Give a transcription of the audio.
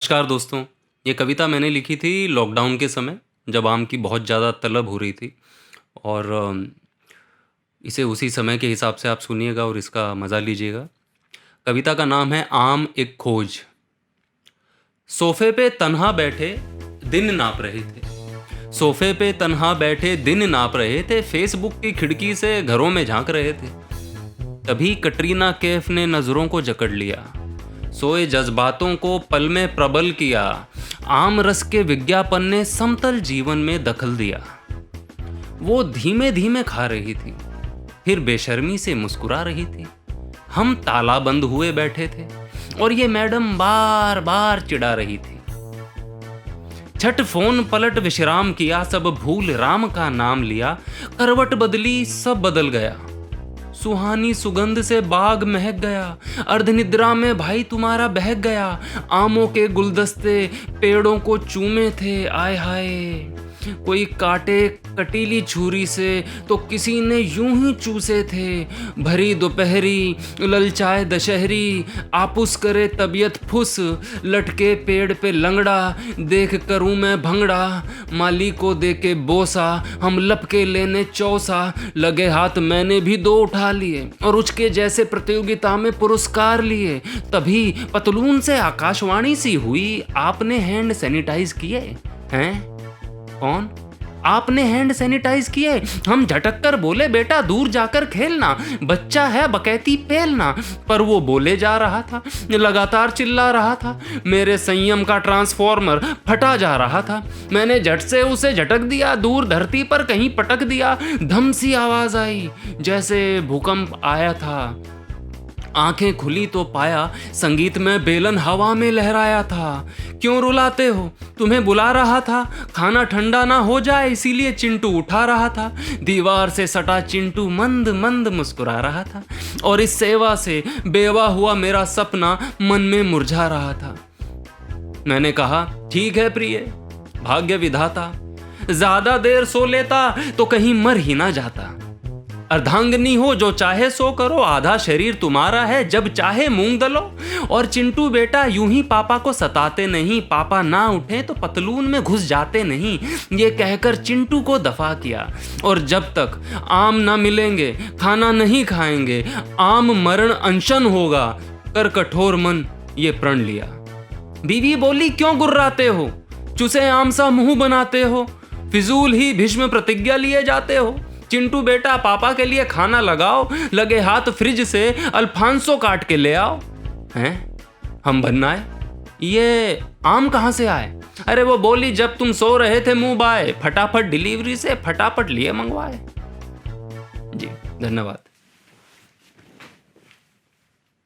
नमस्कार दोस्तों। ये कविता मैंने लिखी थी लॉकडाउन के समय, जब आम की बहुत ज़्यादा तलब हो रही थी। और इसे उसी समय के हिसाब से आप सुनिएगा और इसका मज़ा लीजिएगा। कविता का नाम है आम एक खोज। सोफे पे तन्हा बैठे दिन नाप रहे थे। सोफे पे तन्हा बैठे दिन नाप रहे थे, फेसबुक की खिड़की से घरों में झांक रहे थे। तभी कटरीना कैफ ने नज़रों को जकड़ लिया, सोए जज्बातों को पल में प्रबल किया। आम रस के विज्ञापन ने समतल जीवन में दखल दिया। वो धीमे धीमे खा रही थी, फिर बेशर्मी से मुस्कुरा रही थी। हम तालाबंद हुए बैठे थे और ये मैडम बार बार चिढ़ा रही थी। झट फोन पलट विश्राम किया, सब भूल राम का नाम लिया। करवट बदली, सब बदल गया। सुहानी सुगंध से बाग महक गया। अर्धनिद्रा में भाई तुम्हारा बहक गया। आमों के गुलदस्ते पेड़ों को चूमे थे, आय हाय। कोई काटे कटीली छुरी से तो किसी ने यूं ही चूसे थे। भरी दोपहरी ललचाए दशहरी, आपुस करे तबीयत फुस। लटके पेड़ पे लंगड़ा, देख करूं मैं भंगड़ा। माली को दे के बोसा, हम लपके लेने चौसा। लगे हाथ मैंने भी दो उठा लिए और उचके जैसे प्रतियोगिता में पुरस्कार लिए। तभी पतलून से आकाशवाणी सी हुई, आपने हैंड सैनिटाइज किए हैं? कौन? आपने हैंड सैनिटाइज किए? हम झटक कर बोले, बेटा दूर जाकर खेलना, बच्चा है बकैती पेलना। पर वो बोले जा रहा था, लगातार चिल्ला रहा था। मेरे संयम का ट्रांसफॉर्मर फटा जा रहा था। मैंने झट से उसे झटक दिया, दूर धरती पर कहीं पटक दिया। धम सी आवाज आई, जैसे भूकंप आया था। आंखें खुली तो पाया संगीत में बेलन हवा में लहराया था। क्यों रुलाते हो? तुम्हें बुला रहा था। खाना ठंडा ना हो जाए इसीलिए चिंटू उठा रहा था। दीवार से सटा चिंटू मंद मंद मुस्कुरा रहा था और इस सेवा से बेवा हुआ मेरा सपना मन में मुरझा रहा था। मैंने कहा, ठीक है प्रिय, भाग्य विधाता, ज्यादा देर सो लेता तो कहीं मर ही ना जाता। अर्धांगिनी हो, जो चाहे सो करो, आधा शरीर तुम्हारा है, जब चाहे मूंग दलो। और चिंटू बेटा यूं ही पापा को सताते नहीं, पापा ना उठे तो पतलून में घुस जाते नहीं। ये कहकर चिंटू को दफा किया और जब तक आम ना मिलेंगे खाना नहीं खाएंगे, आम मरण अनशन होगा कर कठोर मन ये प्रण लिया। बीवी बोली, क्यों गुर्राते हो? चुसे आम सा मुंह बनाते हो, फिजूल ही भीष्म प्रतिज्ञा लिए जाते हो। चिंटू बेटा पापा के लिए खाना लगाओ, लगे हाथ फ्रिज से अल्फांसो काट के ले आओ। हैं? हम भन्नाए, ये आम कहाँ से आए? अरे वो बोली, जब तुम सो रहे थे मुंह बाए, फटाफट डिलीवरी से फटाफट लिए मंगवाए। जी धन्यवाद।